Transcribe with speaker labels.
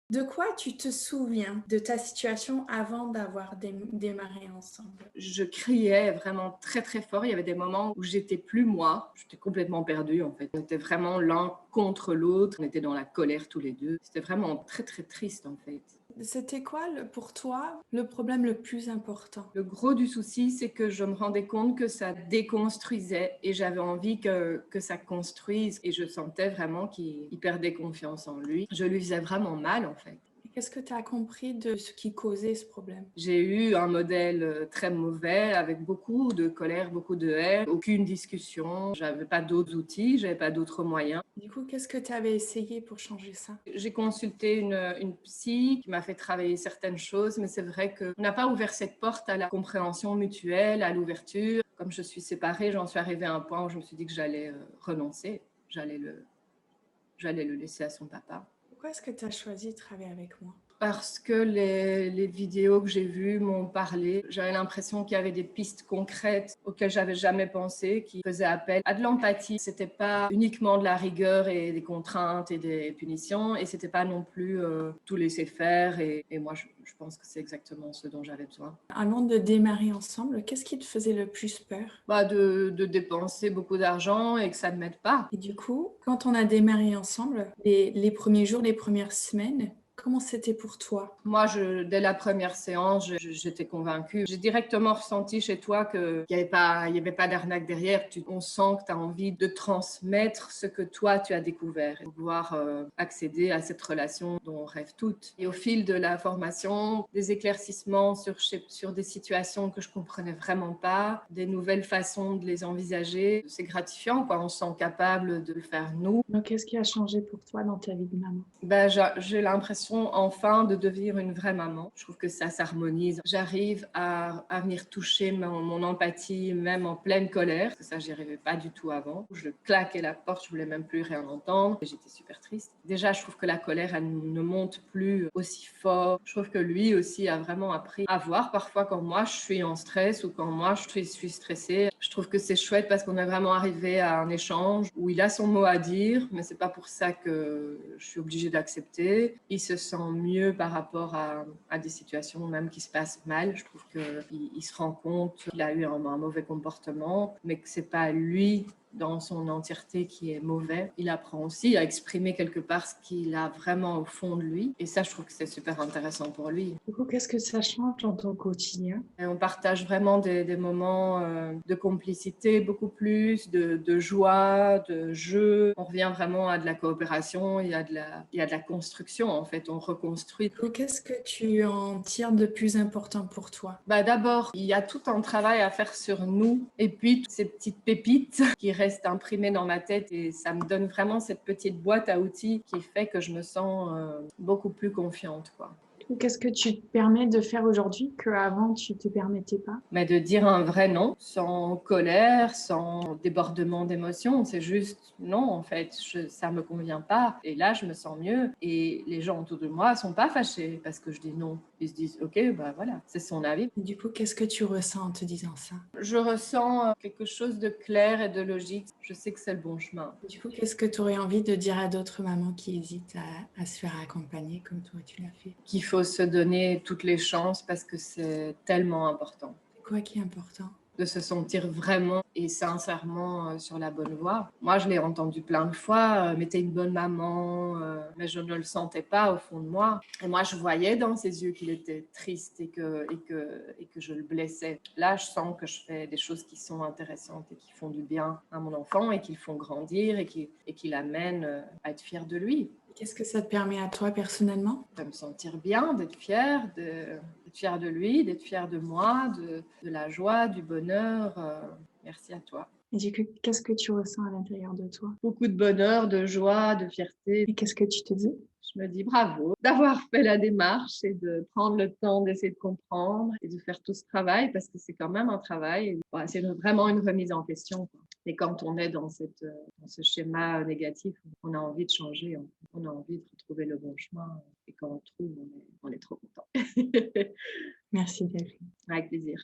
Speaker 1: De quoi tu te souviens de ta situation avant d'avoir démarré ensemble?
Speaker 2: Je criais vraiment très, très fort. Il y avait des moments où j'étais plus moi. J'étais complètement perdue, en fait. On était vraiment l'un contre l'autre. On était dans la colère tous les 2. C'était vraiment très, très triste, en fait.
Speaker 1: C'était quoi pour toi le problème le plus important?
Speaker 2: Le gros du souci, c'est que je me rendais compte que ça déconstruisait et j'avais envie que ça construise et je sentais vraiment qu'il perdait confiance en lui. Je lui faisais vraiment mal, en fait.
Speaker 1: Et qu'est-ce que tu as compris de ce qui causait ce problème?
Speaker 2: J'ai eu un modèle très mauvais avec beaucoup de colère, beaucoup de haine, aucune discussion. J'avais pas d'autres outils, j'avais pas d'autres moyens.
Speaker 1: Du coup, qu'est-ce que tu avais essayé pour changer ça?
Speaker 2: J'ai consulté une psy qui m'a fait travailler certaines choses, mais c'est vrai qu'on n'a pas ouvert cette porte à la compréhension mutuelle, à l'ouverture. Comme je suis séparée, j'en suis arrivée à un point où je me suis dit que j'allais renoncer, j'allais le laisser à son papa.
Speaker 1: Pourquoi est-ce que tu as choisi de travailler avec moi?
Speaker 2: Parce que les vidéos que j'ai vues m'ont parlé. J'avais l'impression qu'il y avait des pistes concrètes auxquelles j'avais jamais pensé, qui faisaient appel à de l'empathie. C'était pas uniquement de la rigueur et des contraintes et des punitions, et c'était pas non plus tout laisser faire. Et moi, je pense que c'est exactement ce dont j'avais besoin.
Speaker 1: Avant de démarrer ensemble, qu'est-ce qui te faisait le plus peur?
Speaker 2: Bah, de dépenser beaucoup d'argent et que ça ne m'aide pas.
Speaker 1: Et du coup, quand on a démarré ensemble, les premiers jours, les premières semaines, comment c'était pour toi?
Speaker 2: Moi, dès la première séance, j'étais convaincue. J'ai directement ressenti chez toi qu'il n'y avait pas d'arnaque derrière. On sent que tu as envie de transmettre ce que toi, tu as découvert et de pouvoir accéder à cette relation dont on rêve toutes. Et au fil de la formation, des éclaircissements sur des situations que je comprenais vraiment pas, des nouvelles façons de les envisager. C'est gratifiant, quoi. On se sent capable de le faire nous.
Speaker 1: Donc, qu'est-ce qui a changé pour toi dans ta vie de maman?
Speaker 2: Ben, j'ai l'impression enfin de devenir une vraie maman. Je trouve que ça s'harmonise. J'arrive à venir toucher mon empathie, même en pleine colère. Ça, j'y arrivais pas du tout avant. Je claquais la porte, je voulais même plus rien entendre. Et j'étais super triste. Déjà, je trouve que la colère, elle ne monte plus aussi fort. Je trouve que lui aussi a vraiment appris à voir parfois quand moi je suis en stress ou quand moi je suis stressée. Je trouve que c'est chouette parce qu'on est vraiment arrivé à un échange où il a son mot à dire, mais c'est pas pour ça que je suis obligée d'accepter. Il se sent mieux par rapport à des situations même qui se passent mal. Je trouve qu'il se rend compte qu'il a eu un mauvais comportement, mais que c'est pas lui dans son entièreté qui est mauvais. Il apprend aussi à exprimer quelque part ce qu'il a vraiment au fond de lui. Et ça, je trouve que c'est super intéressant pour lui.
Speaker 1: Du coup, qu'est-ce que ça change dans ton quotidien?
Speaker 2: Et on partage vraiment des moments de complicité, beaucoup plus, de joie, de jeu. On revient vraiment à de la coopération, il y a de la construction en fait, on reconstruit.
Speaker 1: Du coup, qu'est-ce que tu en tires de plus important pour toi?
Speaker 2: Bah d'abord, il y a tout un travail à faire sur nous et puis toutes ces petites pépites qui restent imprimées dans ma tête et ça me donne vraiment cette petite boîte à outils qui fait que je me sens beaucoup plus confiante, quoi.
Speaker 1: Qu'est-ce que tu te permets de faire aujourd'hui qu'avant tu te permettais pas?
Speaker 2: Mais de dire un vrai non, sans colère, sans débordement d'émotions, c'est juste non, en fait, ça me convient pas. Et là, je me sens mieux. Et les gens autour de moi sont pas fâchés parce que je dis non. Ils se disent, OK, bah voilà, c'est son avis.
Speaker 1: Et du coup, qu'est-ce que tu ressens en te disant ça?
Speaker 2: Je ressens quelque chose de clair et de logique. Je sais que c'est le bon chemin.
Speaker 1: Du coup, qu'est-ce que tu aurais envie de dire à d'autres mamans qui hésitent à se faire accompagner comme toi tu l'as fait?
Speaker 2: Qu'il faut se donner toutes les chances parce que c'est tellement important.
Speaker 1: C'est quoi qui est important?
Speaker 2: De se sentir vraiment et sincèrement sur la bonne voie. Moi, je l'ai entendu plein de fois, mais t'es une bonne maman, mais je ne le sentais pas au fond de moi. Et moi, je voyais dans ses yeux qu'il était triste et que je le blessais. Là, je sens que je fais des choses qui sont intéressantes et qui font du bien à mon enfant et qui le font grandir et qui l'amènent à être fier de lui.
Speaker 1: Qu'est-ce que ça te permet à toi personnellement?
Speaker 2: De me sentir bien, d'être fière de lui, d'être fière de moi, de la joie, du bonheur. Merci à toi.
Speaker 1: Et du coup, qu'est-ce que tu ressens à l'intérieur de toi?
Speaker 2: Beaucoup de bonheur, de joie, de fierté.
Speaker 1: Et qu'est-ce que tu te dis?
Speaker 2: Je me dis bravo d'avoir fait la démarche et de prendre le temps d'essayer de comprendre et de faire tout ce travail parce que c'est quand même un travail. Et, voilà, c'est vraiment une remise en question, quoi. Et quand on est dans ce schéma négatif, on a envie de changer, on a envie de retrouver le bon chemin. Et quand on le trouve, on est trop content.
Speaker 1: Merci Delphine.
Speaker 2: Avec plaisir.